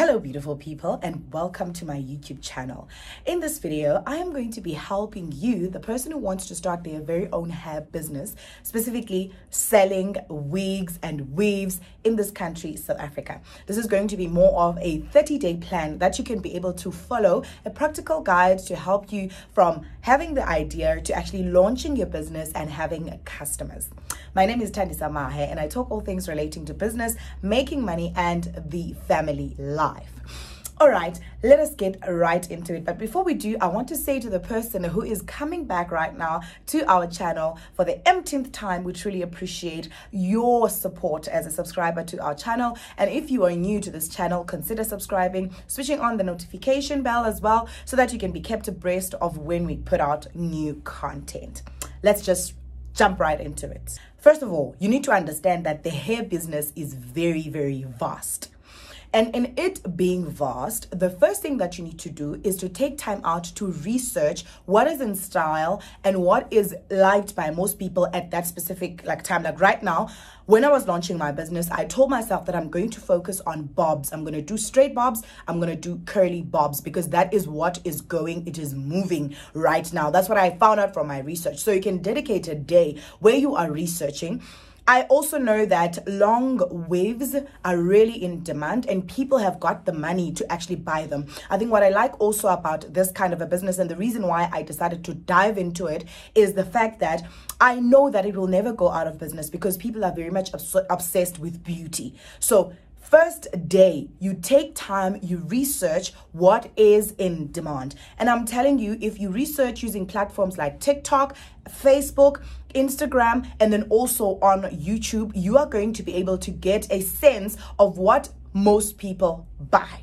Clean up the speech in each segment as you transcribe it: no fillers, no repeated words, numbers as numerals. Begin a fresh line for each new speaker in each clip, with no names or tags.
Hello beautiful people, and welcome to my YouTube channel. In this video, I am going to be helping you, the person who wants to start their very own hair business, specifically selling wigs and weaves in this country, South Africa. This is going to be more of a 30-day plan that you can be able to follow, a practical guide to help you from having the idea to actually launching your business and having customers. My name is Thandisa Mahe, and I talk all things relating to business, making money, and the family life. All right, let us get right into it. But before we do, I want to say to the person who is coming back right now to our channel for the umpteenth time, we truly appreciate your support as a subscriber to our channel. And if you are new to this channel, consider subscribing, switching on the notification bell as well, so that you can be kept abreast of when we put out new content. Let's just jump right into it. First of all, you need to understand that the hair business is very, very vast. And in it being vast, the first thing that you need to do is to take time out to research what is in style and what is liked by most people at that specific time. Like right now, when I was launching my business, I told myself that I'm going to focus on bobs. I'm going to do straight bobs. I'm going to do curly bobs because that is what is going. It is moving right now. That's what I found out from my research. So you can dedicate a day where you are researching. I also know that long waves are really in demand and people have got the money to actually buy them. I think what I like also about this kind of a business, and the reason why I decided to dive into it, is the fact that I know that it will never go out of business because people are very much obsessed with beauty. So first day, you take time, you research what is in demand. And I'm telling you, if you research using platforms like TikTok, Facebook, Instagram, and then also on YouTube, you are going to be able to get a sense of what most people buy.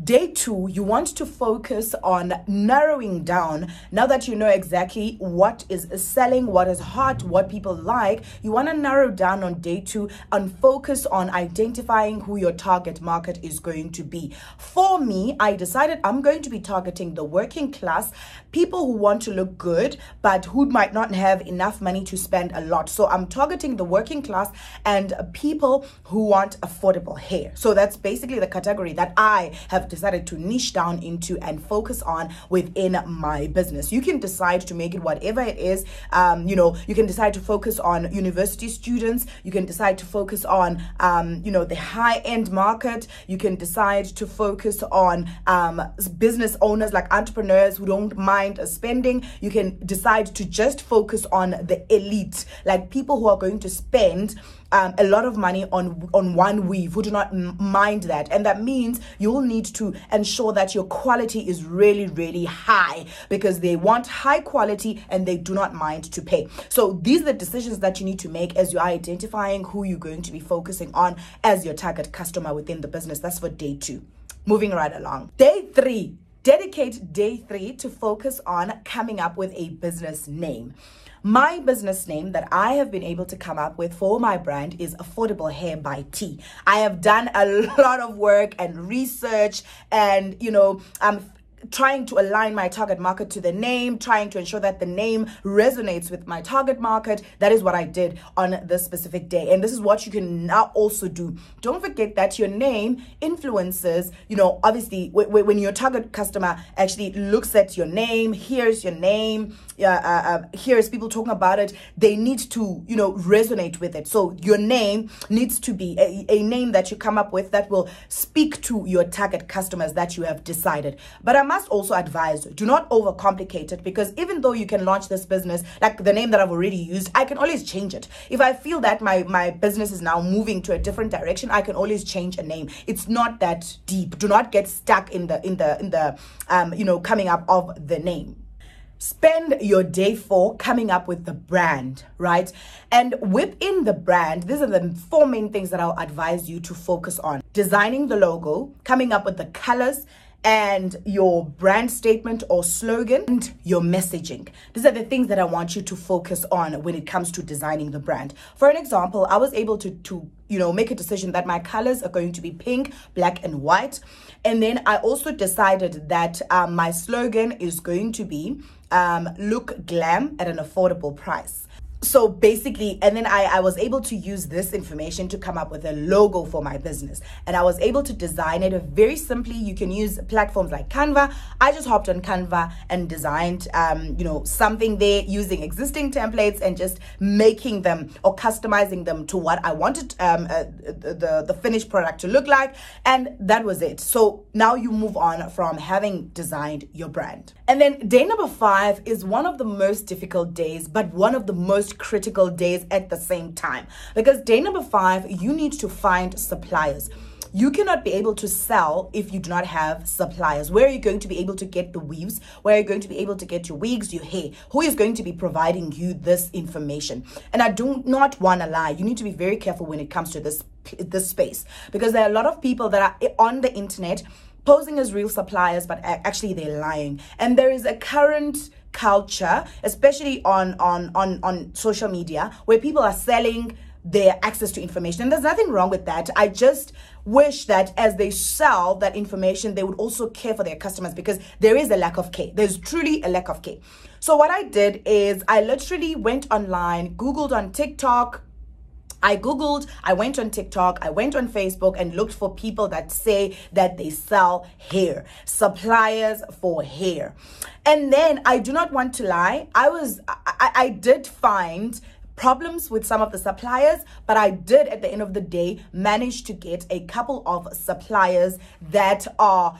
Day 2, you want to focus on narrowing down. Now that you know exactly what is selling, what is hot, what people like, you want to narrow down on day 2 and focus on identifying who your target market is going to be. For me, I decided I'm going to be targeting the working class, people who want to look good, but who might not have enough money to spend a lot. So I'm targeting the working class and people who want affordable hair. So that's basically the category that I have decided to niche down into and focus on within my business. You can decide to make it whatever it is. You can decide to focus on university students. You can decide to focus on, the high-end market. You can decide to focus on business owners, like entrepreneurs who don't mind spending. You can decide to just focus on the elite, like people who are going to spend a lot of money on one weave, who do not mind that. And that means you'll need to ensure that your quality is really, really high because they want high quality and they do not mind to pay. So these are the decisions that you need to make as you are identifying who you're going to be focusing on as your target customer within the business. That's for day 2. Moving right along. Day 3. Dedicate day 3 to focus on coming up with a business name. My business name that I have been able to come up with for my brand is Affordable Hair by T. I have done a lot of work and research, and I'm trying to align my target market to the name, trying to ensure that the name resonates with my target market. That is what I did on this specific day. And this is what you can now also do. Don't forget that your name influences, obviously when your target customer actually looks at your name, hears your name, hears people talking about it, they need to, resonate with it. So your name needs to be a name that you come up with that will speak to your target customers that you have decided. But I must also advise, do not overcomplicate it, because even though you can launch this business, like the name that I've already used, I can always change it. If I feel that my business is now moving to a different direction, I can always change a name. It's not that deep. Do not get stuck in the coming up of the name. Spend your day 4 coming up with the brand, right? And within the brand, these are the 4 main things that I'll advise you to focus on. Designing the logo, coming up with the colors, and your brand statement or slogan, and your messaging. These are the things that I want you to focus on when it comes to designing the brand. For an example, I was able to make a decision that my colors are going to be pink, black, and white. And then I also decided that my slogan is going to be look glam at an affordable price. So basically, and then I was able to use this information to come up with a logo for my business. And I was able to design it very simply. You can use platforms like Canva. I just hopped on Canva and designed, something there using existing templates and just making them or customizing them to what I wanted the finished product to look like. And that was it. So now you move on from having designed your brand. And then day number 5 is one of the most difficult days, but one of the most critical days at the same time, because day number 5, you need to find suppliers. You cannot be able to sell if you do not have suppliers. Where are you going to be able to get the weaves? Where are you going to be able to get your wigs, your hair? Who is going to be providing you this information? And I do not want to lie. You need to be very careful when it comes to this space, because there are a lot of people that are on the internet posing as real suppliers, but actually they're lying. And there is a current culture, especially on social media, where people are selling their access to information. And there's nothing wrong with that. I just wish that as they sell that information, they would also care for their customers, because there is a lack of care. There's truly a lack of care. So what I did is I literally went online, Googled on TikTok. I went on TikTok, I went on Facebook and looked for people that say that they sell hair, suppliers for hair. And then I do not want to lie, I did find problems with some of the suppliers, but I did at the end of the day manage to get a couple of suppliers that are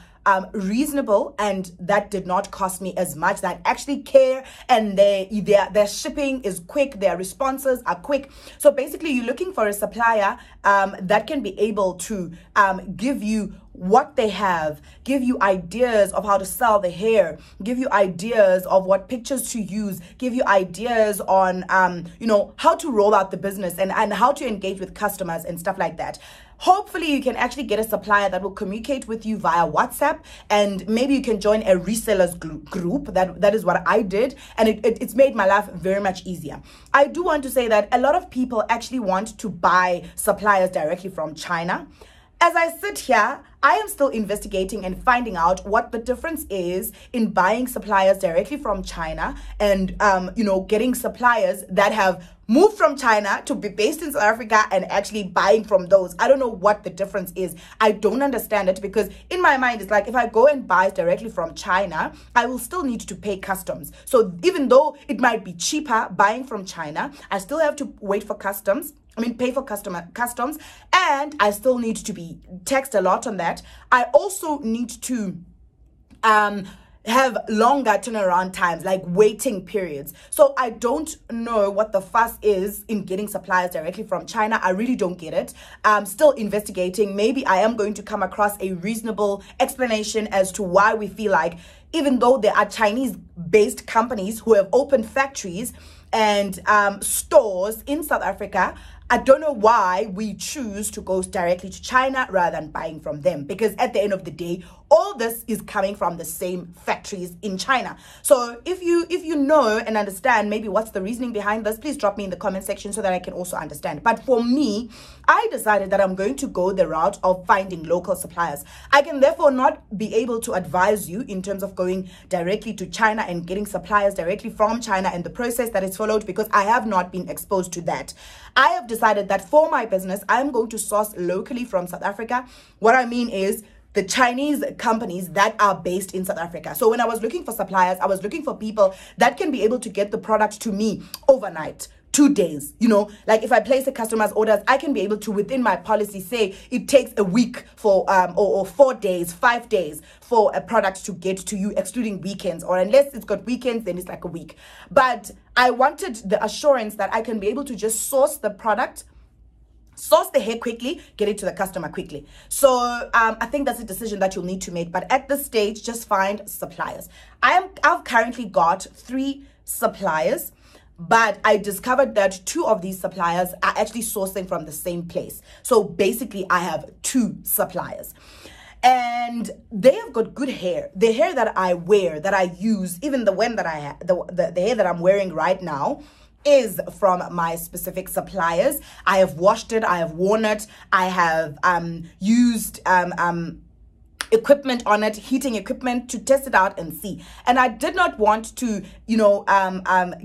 reasonable and that did not cost me as much, that actually care, and their shipping is quick, their responses are quick. So basically you're looking for a supplier that can be able to give you what they have, give you ideas of how to sell the hair, give you ideas of what pictures to use, give you ideas on how to roll out the business and how to engage with customers and stuff like that. Hopefully you can actually get a supplier that will communicate with you via WhatsApp, and maybe you can join a resellers group. That is what I did, and it's made my life very much easier. I do want to say that a lot of people actually want to buy suppliers directly from China. As I sit here, I am still investigating and finding out what the difference is in buying suppliers directly from China and, getting suppliers that have moved from China to be based in South Africa and actually buying from those. I don't know what the difference is. I don't understand it, because in my mind, it's like if I go and buy directly from China, I will still need to pay customs. So even though it might be cheaper buying from China, I still have to wait for customs. Pay for customs, and I still need to be taxed a lot on that. I also need to have longer turnaround times, like waiting periods. So I don't know what the fuss is in getting suppliers directly from China. I really don't get it. I'm still investigating. Maybe I am going to come across a reasonable explanation as to why we feel like, even though there are Chinese-based companies who have opened factories and stores in South Africa, I don't know why we choose to go directly to China rather than buying from them, because at the end of the day, all this is coming from the same factories in China. So if you know and understand maybe what's the reasoning behind this, please drop me in the comment section so that I can also understand. But for me, I decided that I'm going to go the route of finding local suppliers. I can therefore not be able to advise you in terms of going directly to China and getting suppliers directly from China and the process that is followed, because I have not been exposed to that. I have decided that for my business, I'm going to source locally from South Africa. What I mean is the Chinese companies that are based in South Africa. So when I was looking for suppliers, I was looking for people that can be able to get the product to me overnight, 2 days. Like if I place a customer's orders, I can be able to, within my policy, say it takes a week for or 4 days, 5 days for a product to get to you, excluding weekends, or unless it's got weekends, then it's like a week. But I wanted the assurance that I can be able to just source the product, source the hair quickly, get it to the customer quickly. So I think that's a decision that you'll need to make. But at this stage, just find suppliers. I've currently got 3 suppliers, but I discovered that 2 of these suppliers are actually sourcing from the same place. So basically, I have 2 suppliers. And they have got good hair. The hair that I wear, that I use, even the one that I have, the hair that I'm wearing right now, is from my specific suppliers. I have washed it, I have worn it, I have used equipment on it, heating equipment, to test it out and see. And I did not want to,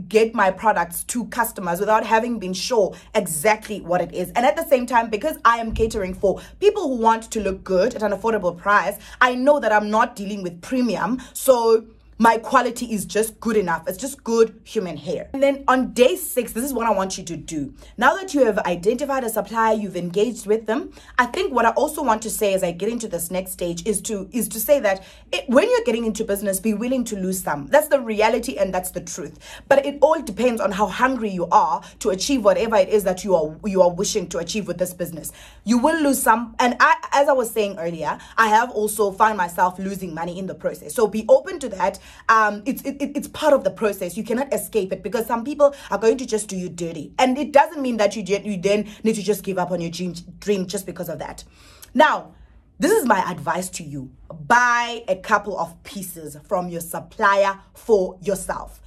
get my products to customers without having been sure exactly what it is. And at the same time, because I am catering for people who want to look good at an affordable price, I know that I'm not dealing with premium. So my quality is just good enough. It's just good human hair. And then on day 6, this is what I want you to do. Now that you have identified a supplier, you've engaged with them, I think what I also want to say as I get into this next stage is to say that when you're getting into business, be willing to lose some. That's the reality and that's the truth. But it all depends on how hungry you are to achieve whatever it is that you are wishing to achieve with this business. You will lose some. And as I was saying earlier, I have also found myself losing money in the process. So be open to that. It's part of the process. You cannot escape it, because some people are going to just do you dirty, and it doesn't mean that you then need to just give up on your dream just because of that. Now, this is my advice to you: buy a couple of pieces from your supplier for yourself.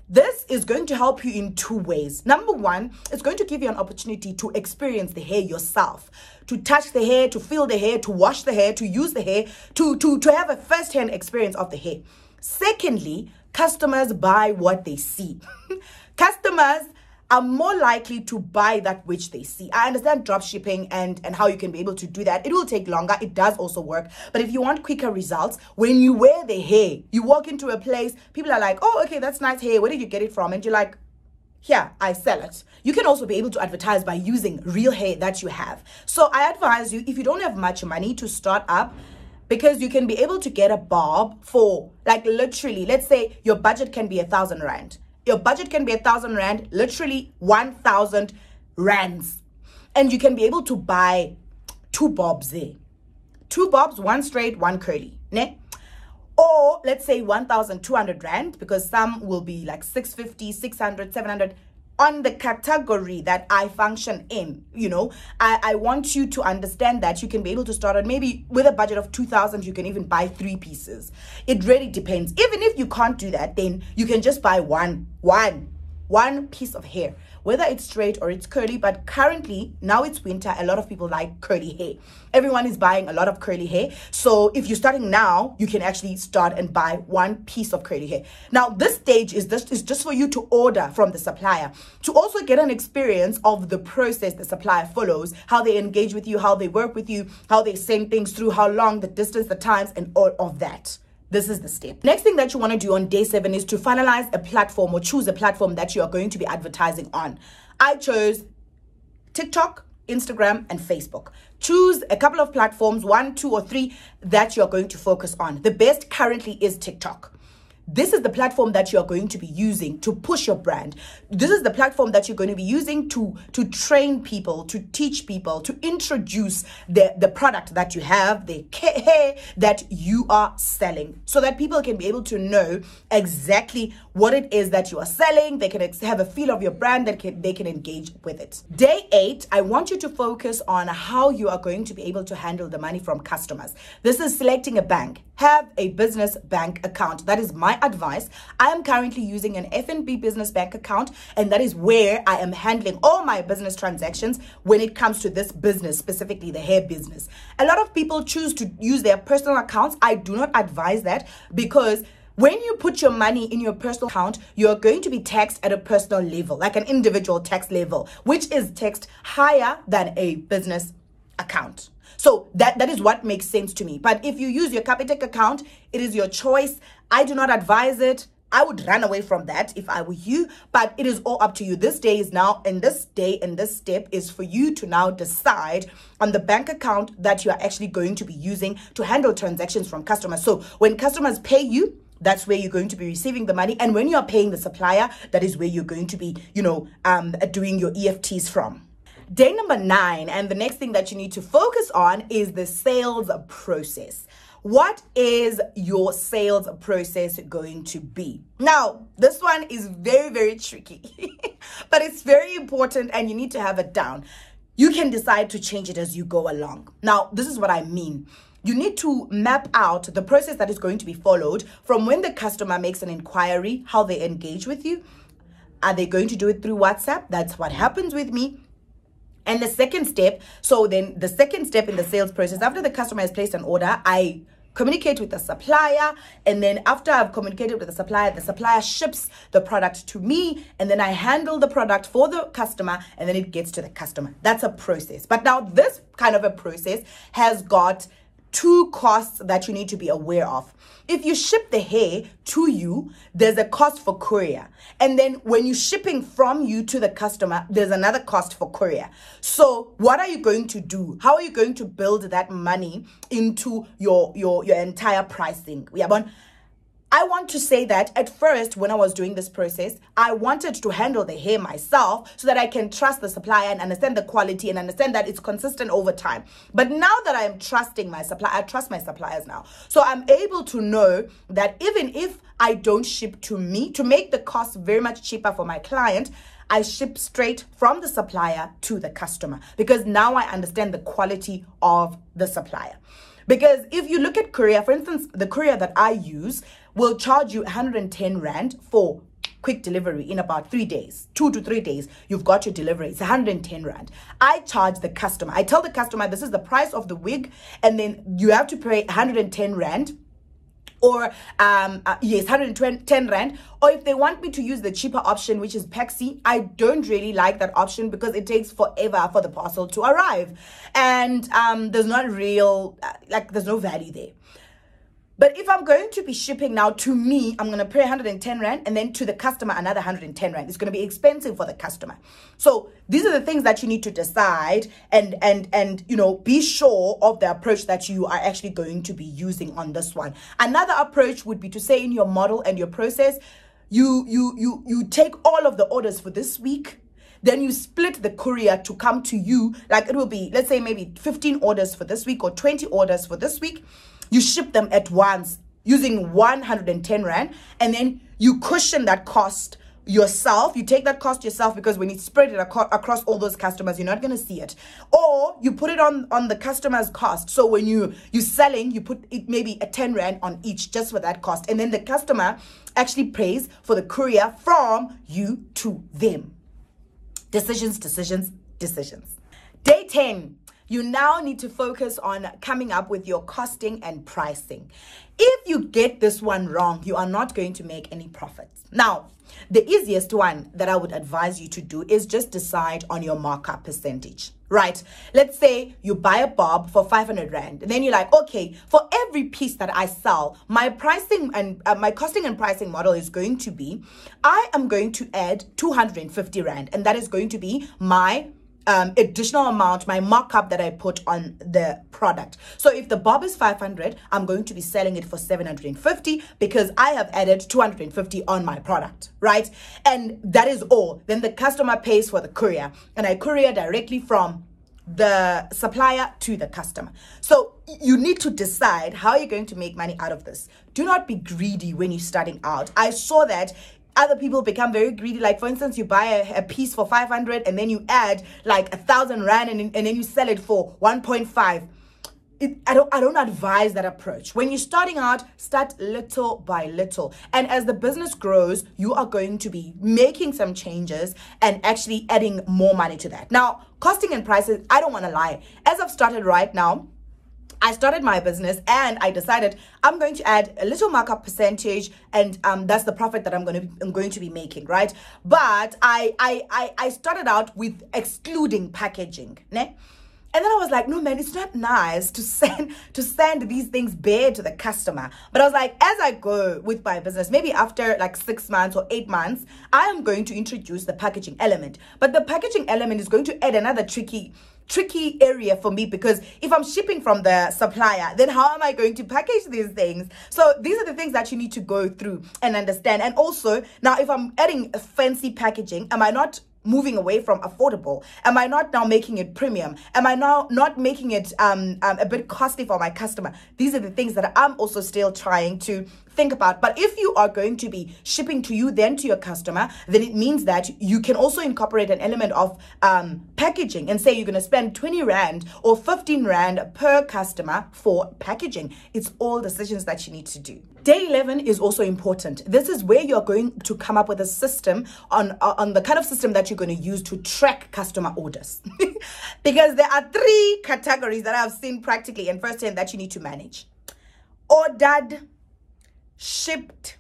This is going to help you in 2 ways. Number 1, it's going to give you an opportunity to experience the hair yourself, to touch the hair, to feel the hair, to wash the hair, to use the hair, to have a first-hand experience of the hair. Secondly, customers buy what they see. Customers are more likely to buy that which they see. I understand drop shipping and how you can be able to do that. It will take longer. It does also work. But if you want quicker results, when you wear the hair, you walk into a place, people are like, oh, okay, that's nice hair. Where did you get it from? And you're like, here, I sell it. You can also be able to advertise by using real hair that you have. So I advise you, if you don't have much money to start up, because you can be able to get a bob for, like, literally, let's say your budget can be 1,000 rand. Your budget can be 1,000 rand, literally 1,000 rands. And you can be able to buy 2 bobs there. 2 bobs, 1 straight, 1 curly. Ne? Or let's say 1,200 rand, because some will be like 650, 600, 700. On the category that I function in, I want you to understand that you can be able to start on maybe with a budget of 2,000, you can even buy 3 pieces. It really depends. Even if you can't do that, then you can just buy one piece of hair, whether it's straight or it's curly. But currently, now it's winter, a lot of people like curly hair. Everyone is buying a lot of curly hair. So if you're starting now, you can actually start and buy 1 piece of curly hair. Now, this stage is just for you to order from the supplier, to also get an experience of the process the supplier follows, how they engage with you, how they work with you, how they send things through, how long, the distance, the times, and all of that. This is the step. Next thing that you want to do on day 7 is to finalize a platform, or choose a platform that you are going to be advertising on. I chose TikTok, Instagram, and Facebook. Choose a couple of platforms, 1, 2, or 3 that you're going to focus on. The best currently is TikTok. This is the platform that you're going to be using to push your brand. This is the platform that you're going to be using to train people, to teach people, to introduce the product that you have, the hair that you are selling, so that people can be able to know exactly what it is that you are selling. They can have a feel of your brand, that they can engage with it. Day 8, I want you to focus on how you are going to be able to handle the money from customers. This is selecting a bank. Have a business bank account. That is my advice. I am currently using an FNB business bank account, and that is where I am handling all my business transactions when it comes to this business, specifically the hair business. A lot of people choose to use their personal accounts. I do not advise that, because when you put your money in your personal account, you're going to be taxed at a personal level, like an individual tax level, which is taxed higher than a business account. So that is what makes sense to me. But if you use your Capitec account, it is your choice. I do not advise it. I would run away from that if I were you, but it is all up to you. This day is now, and this day and this step is for you to now decide on the bank account that you are actually going to be using to handle transactions from customers. So when customers pay you, that's where you're going to be receiving the money. And when you're paying the supplier, that is where you're going to be, doing your EFTs from. Day number 9, and the next thing that you need to focus on is the sales process. What is your sales process going to be? Now, this one is very, very tricky, but it's very important and you need to have it down. You can decide to change it as you go along. Now, this is what I mean. You need to map out the process that is going to be followed from when the customer makes an inquiry, how they engage with you. Are they going to do it through WhatsApp? That's what happens with me. And the second step, so then the second step in the sales process, after the customer has placed an order, I communicate with the supplier, and then after I've communicated with the supplier ships the product to me, and then I handle the product for the customer, and then it gets to the customer. That's a process. But now this kind of a process has got two costs that you need to be aware of. If you ship the hair to you, there's a cost for courier. And then when you're shipping from you to the customer, there's another cost for courier. So what are you going to do? How are you going to build that money into your entire pricing? I want to say that at first, when I was doing this process, I wanted to handle the hair myself so that I can trust the supplier and understand the quality and understand that it's consistent over time. But now that I am trusting my supplier, I trust my suppliers now. So I'm able to know that even if I don't ship to me, to make the cost very much cheaper for my client, I ship straight from the supplier to the customer, because now I understand the quality of the supplier. Because if you look at courier, for instance, the courier that I use will charge you 110 Rand for quick delivery in about 3 days, 2 to 3 days. You've got your delivery. It's 110 Rand. I charge the customer. I tell the customer this is the price of the wig, and then you have to pay 110 Rand. Or yes, 110 Rand. Or if they want me to use the cheaper option, which is Paxi, I don't really like that option because it takes forever for the parcel to arrive, and there's not real there's no value there. But if I'm going to be shipping now to me, I'm going to pay 110 Rand, and then to the customer another 110 Rand. It's going to be expensive for the customer. So these are the things that you need to decide and be sure of the approach that you are actually going to be using on this one. Another approach would be to say in your model and your process, you take all of the orders for this week. Then you split the courier to come to you. Like it will be, let's say maybe 15 orders for this week or 20 orders for this week. You ship them at once using 110 Rand, and then you cushion that cost yourself. You take that cost yourself, because when you spread it across all those customers, you're not going to see it. Or you put it on the customer's cost. So when you're selling, you put it maybe a 10 Rand on each just for that cost. And then the customer actually pays for the courier from you to them. Decisions. Day 10. You now need to focus on coming up with your costing and pricing. If you get this one wrong, you are not going to make any profits. Now, the easiest one that I would advise you to do is just decide on your markup percentage, right? Let's say you buy a bob for 500 Rand, and then you're like, okay, for every piece that I sell, my pricing and my costing and pricing model is going to be, I am going to add 250 Rand, and that is going to be my additional amount, my markup that I put on the product. So if the bob is 500, I'm going to be selling it for 750 because I have added 250 on my product, right? And that is all. Then the customer pays for the courier, and I courier directly from the supplier to the customer. So you need to decide how you're going to make money out of this. Do not be greedy when you're starting out. I saw that other people become very greedy. Like, for instance, you buy a piece for 500 and then you add like 1,000 Rand and then you sell it for 1.5. I don't advise that approach. When you're starting out, start little by little. And as the business grows, you are going to be making some changes and actually adding more money to that. Now, costing and prices, I don't want to lie. As I've started right now, I started my business and I decided I'm going to add a little markup percentage, and that's the profit that I'm going to be making, right? But I started out with excluding packaging, ne? And then I was like, no, man, it's not nice to send these things bare to the customer. But I was like, as I go with my business, maybe after like 6 months or 8 months, I am going to introduce the packaging element. But the packaging element is going to add another tricky area for me, because if I'm shipping from the supplier, then how am I going to package these things? So these are the things that you need to go through and understand. And also, now if I'm adding a fancy packaging, am I not moving away from affordable? Am I not now making it premium? Am I now not making it a bit costly for my customer? These are the things that I'm also still trying to think about. But if you are going to be shipping to you, then to your customer, then it means that you can also incorporate an element of packaging and say you're going to spend 20 Rand or 15 Rand per customer for packaging. It's all decisions that you need to do. Day 11 is also important. This is where you're going to come up with a system on the kind of system that you're going to use to track customer orders. Because there are 3 categories that I've seen practically and firsthand that you need to manage. ordered, shipped,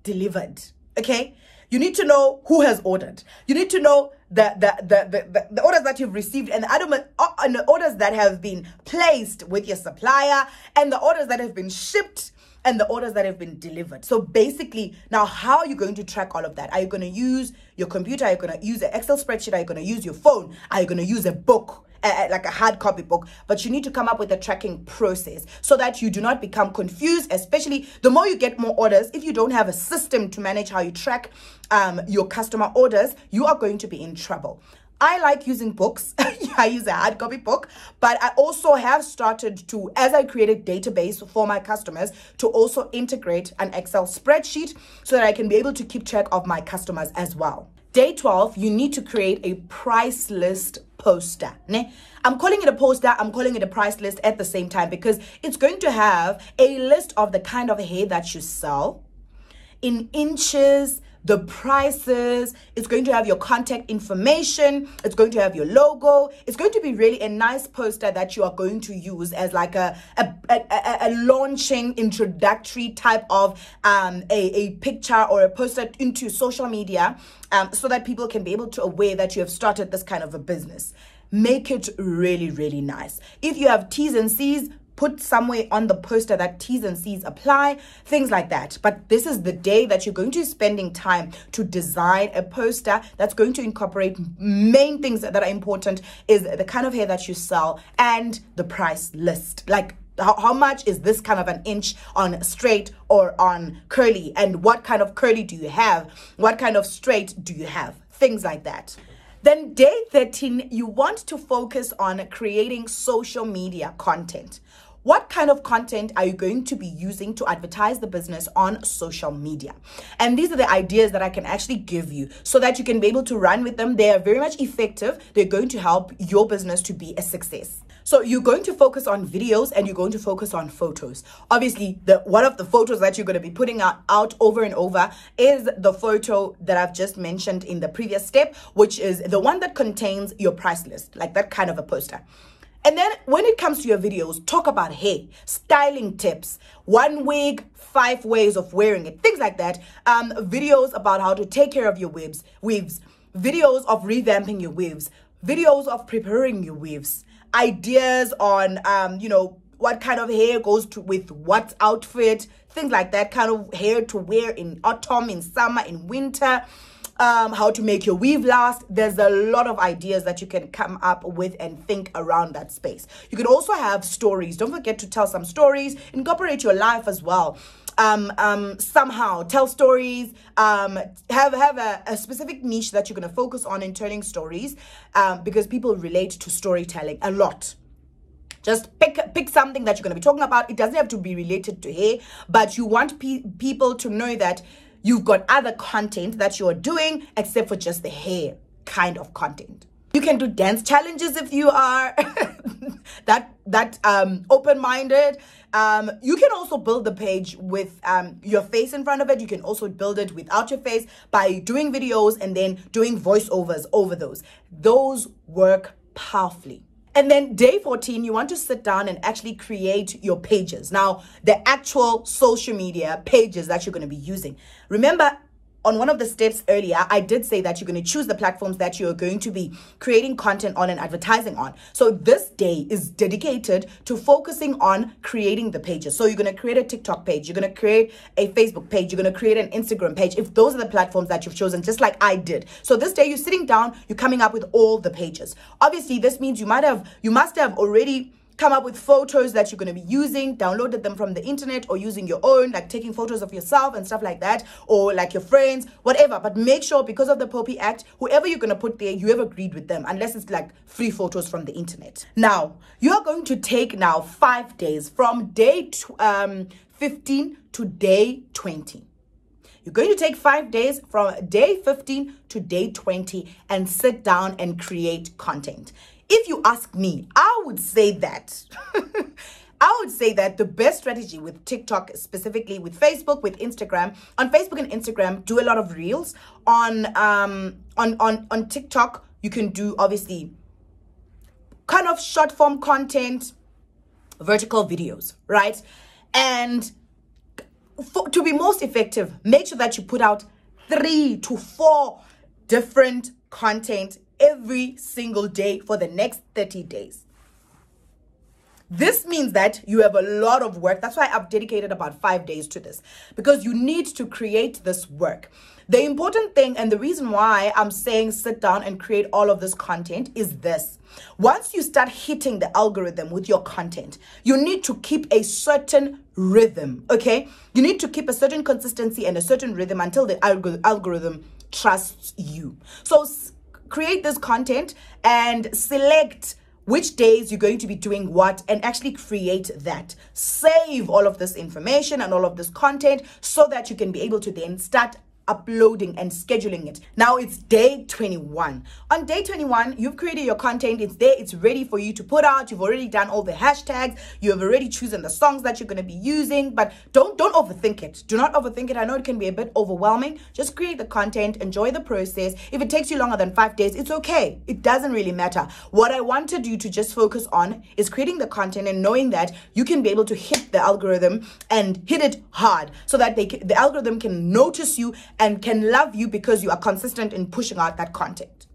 delivered. Okay, you need to know who has ordered. You need to know the orders that you've received, and the orders that have been placed with your supplier, and the orders that have been shipped, and the orders that have been delivered. So basically, now how are you going to track all of that? Are you going to use your computer? Are you going to use an Excel spreadsheet? Are you going to use your phone? Are you going to use a book? Like a hard copy book? But you need to come up with a tracking process so that you do not become confused, especially the more you get more orders. If you don't have a system to manage how you track your customer orders, you are going to be in trouble. I like using books. I use a hard copy book, but I also have started to, as I create a database for my customers, to also integrate an Excel spreadsheet so that I can be able to keep track of my customers as well. Day 12, you need to create a price list poster. I'm calling it a poster, I'm calling it a price list at the same time, because it's going to have a list of the kind of hair that you sell in inches, the prices. It's going to have your contact information. It's going to have your logo. It's going to be really a nice poster that you are going to use as like a launching introductory type of a picture or a poster into social media, so that people can be able to aware that you have started this kind of a business. Make it really, really nice. If you have T's and C's, put somewhere on the poster that T's and C's apply, things like that. But this is the day that you're going to be spending time to design a poster that's going to incorporate main things that are important is the kind of hair that you sell and the price list. Like how much is this kind of an inch on straight or on curly, and what kind of curly do you have? What kind of straight do you have? Things like that. Then day 13, you want to focus on creating social media content. What kind of content are you going to be using to advertise the business on social media? And these are the ideas that I can actually give you so that you can be able to run with them. They are very much effective. They're going to help your business to be a success. So you're going to focus on videos and you're going to focus on photos. Obviously, one of the photos that you're going to be putting out over and over is the photo that I've just mentioned in the previous step, which is the one that contains your price list, like that kind of a poster. And then when it comes to your videos, talk about hair, styling tips, 1 wig, 5 ways of wearing it, things like that. Videos about how to take care of your weaves, videos of revamping your weaves, videos of preparing your weaves, ideas on, what kind of hair goes with what outfit, things like that, kind of hair to wear in autumn, in summer, in winter. How to make your weave last. There's a lot of ideas that you can come up with and think around that space. You can also have stories. Don't forget to tell some stories. Incorporate your life as well. Somehow tell stories. Have a specific niche that you're going to focus on in telling stories, because people relate to storytelling a lot. Just pick something that you're going to be talking about. It doesn't have to be related to hair, but you want people to know that you've got other content that you're doing except for just the hair kind of content. You can do dance challenges if you are that open-minded. You can also build the page with your face in front of it. You can also build it without your face by doing videos and then doing voiceovers over those. Those work powerfully. And then day 14, you want to sit down and actually create your pages. Now, the actual social media pages that you're going to be using. Remember, on one of the steps earlier, I did say that you're going to choose the platforms that you're going to be creating content on and advertising on. So this day is dedicated to focusing on creating the pages. So you're going to create a TikTok page. You're going to create a Facebook page. You're going to create an Instagram page. If those are the platforms that you've chosen, just like I did. So this day you're sitting down, you're coming up with all the pages. Obviously, this means you must have already come up with photos that you're going to be using, downloaded them from the internet or using your own, like taking photos of yourself and stuff like that, or like your friends, whatever. But make sure, because of the POPI Act, whoever you're going to put there, you have agreed with them, unless it's like free photos from the internet. Now, you're going to take now 5 days from day 15 to day 20. You're going to take 5 days from day 15 to day 20 and sit down and create content. If you ask me, I would say that the best strategy with TikTok, specifically with Facebook, with Instagram, on Facebook and Instagram, do a lot of reels. On TikTok, you can do obviously kind of short form content, vertical videos, right? And to be most effective, make sure that you put out 3 to 4 different content every single day for the next 30 days. This means that you have a lot of work. That's why I've dedicated about 5 days to this, because you need to create this work. The important thing, and the reason why I'm saying sit down and create all of this content, is this. Once you start hitting the algorithm with your content, you need to keep a certain rhythm, okay? You need to keep a certain consistency and a certain rhythm until the algorithm trusts you. So create this content and select which days you're going to be doing what, and actually create that. Save all of this information and all of this content so that you can be able to then start uploading and scheduling it. Now it's day 21. On day 21, you've created your content. It's there. It's ready for you to put out. You've already done all the hashtags. You have already chosen the songs that you're going to be using, but don't overthink it. Do not overthink it. I know it can be a bit overwhelming. Just create the content. Enjoy the process. If it takes you longer than 5 days, it's okay. It doesn't really matter. What I wanted you to just focus on is creating the content and knowing that you can be able to hit the algorithm and hit it hard so that the algorithm can notice you and can love you because you are consistent in pushing out that content.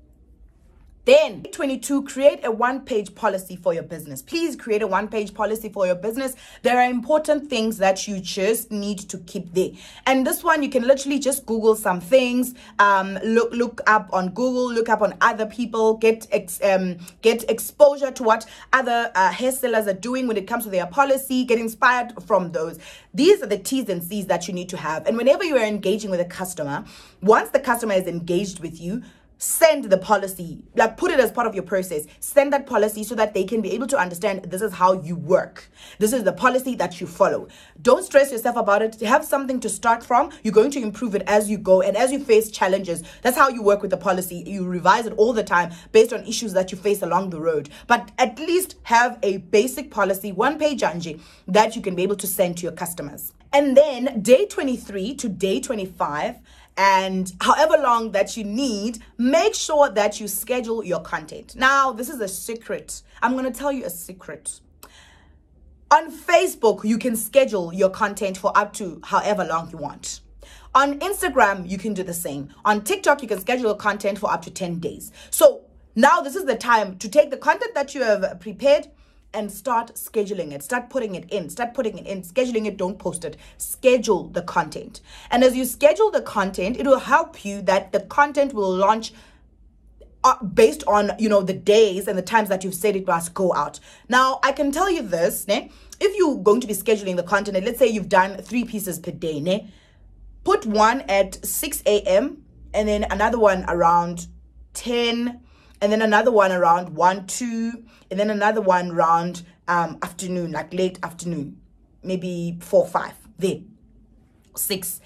Then 22, create a 1-page policy for your business. Please create a 1-page policy for your business. There are important things that you just need to keep there. And this one, you can literally just Google some things, look up on Google, look up on other people, get exposure to what other hairstylists are doing when it comes to their policy, get inspired from those. These are the T's and C's that you need to have. And whenever you are engaging with a customer, once the customer is engaged with you, send the policy, like put it as part of your process. Send that policy so that they can be able to understand this is how you work. This is the policy that you follow. Don't stress yourself about it. Have something to start from. You're going to improve it as you go. And as you face challenges, that's how you work with the policy. You revise it all the time based on issues that you face along the road. But at least have a basic policy, 1-page anji, that you can be able to send to your customers. And then day 23 to day 25, and however long that you need, make sure that you schedule your content. Now, this is a secret. I'm going to tell you a secret. On Facebook, you can schedule your content for up to however long you want. On Instagram, you can do the same. On TikTok, you can schedule your content for up to 10 days. So now this is the time to take the content that you have prepared and start scheduling it. Start putting it in. Scheduling it, don't post it. Schedule the content. And as you schedule the content, it will help you that the content will launch based on, the days and the times that you've said it must go out. Now, I can tell you this, if you're going to be scheduling the content, and let's say you've done 3 pieces per day, put one at 6 a.m. and then another one around 10, and then another one around 1, 2, and then another one around afternoon, like late afternoon, maybe 4, 5, then 6.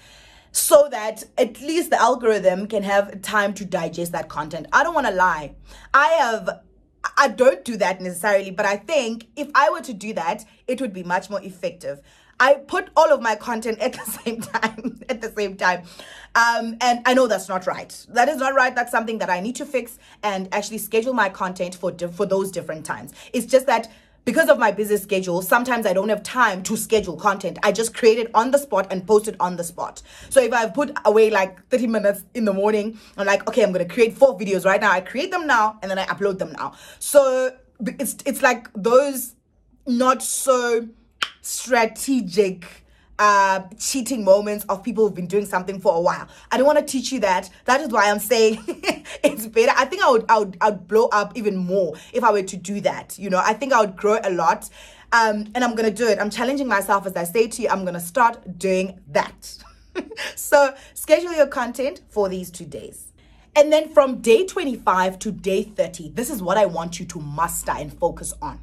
So that at least the algorithm can have time to digest that content. I don't want to lie. I don't do that necessarily, but I think if I were to do that, it would be much more effective. I put all of my content at the same time, and I know that's not right. That is not right. That's something that I need to fix and actually schedule my content for those different times. It's just that because of my busy schedule, sometimes I don't have time to schedule content. I just create it on the spot and post it on the spot. So if I've put away like 30 minutes in the morning, I'm like, okay, I'm going to create 4 videos right now. I create them now and then I upload them now. So it's like those not so strategic cheating moments of people who've been doing something for a while. I don't want to teach you that. That is why I'm saying it's better. I think I would blow up even more if I were to do that. I think I would grow a lot. And I'm going to do it. I'm challenging myself, as I say to you, I'm going to start doing that. So schedule your content for these 2 days. And then from day 25 to day 30, this is what I want you to master and focus on.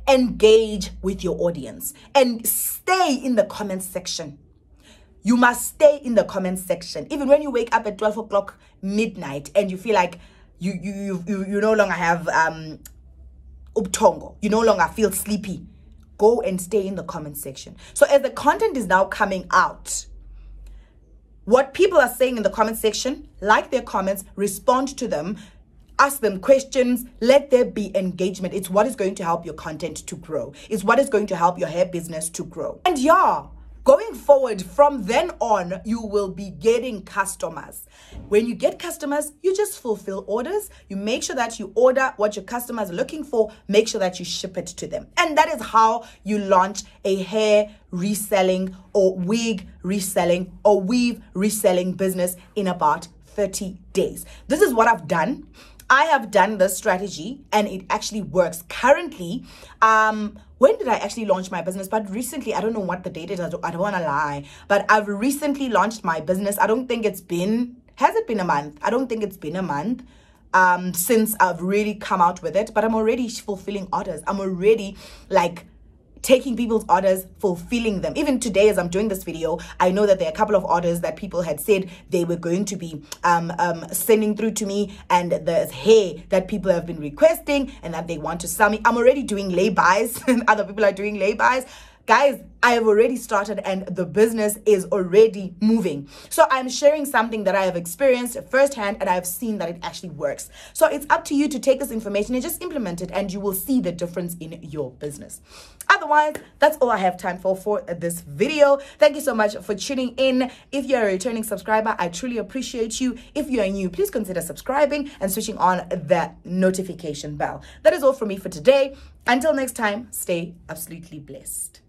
Engage with your audience and stay in the comment section. You must stay in the comment section. Even when you wake up at 12 o'clock midnight and you feel like you no longer have ubtongo, you no longer feel sleepy, go and stay in the comment section. So as the content is now coming out, what people are saying in the comment section, like their comments, respond to them. ask them questions, let there be engagement. It's what is going to help your content to grow. It's what is going to help your hair business to grow. And yeah, going forward from then on, you will be getting customers. When you get customers, you just fulfill orders. You make sure that you order what your customers are looking for. Make sure that you ship it to them. And that is how you launch a hair reselling or wig reselling or weave reselling business in about 30 days. This is what I've done. I have done this strategy and it actually works. Currently, when did I actually launch my business? But recently, I don't know what the date is. I don't want to lie, but I've recently launched my business. I don't think it's been, has it been a month? I don't think it's been a month since I've really come out with it, but I'm already fulfilling orders. I'm already like taking people's orders, fulfilling them. Even today, as I'm doing this video, I know that there are a couple of orders that people had said they were going to be sending through to me, and there's hair that people have been requesting and that they want to sell me. I'm already doing lay-bys and other people are doing lay-bys. Guys, I have already started and the business is already moving. So I'm sharing something that I have experienced firsthand and I've seen that it actually works. So it's up to you to take this information and just implement it, and you will see the difference in your business. Otherwise, that's all I have time for this video. Thank you so much for tuning in. If you're a returning subscriber, I truly appreciate you. If you are new, please consider subscribing and switching on the notification bell. That is all from me for today. Until next time, stay absolutely blessed.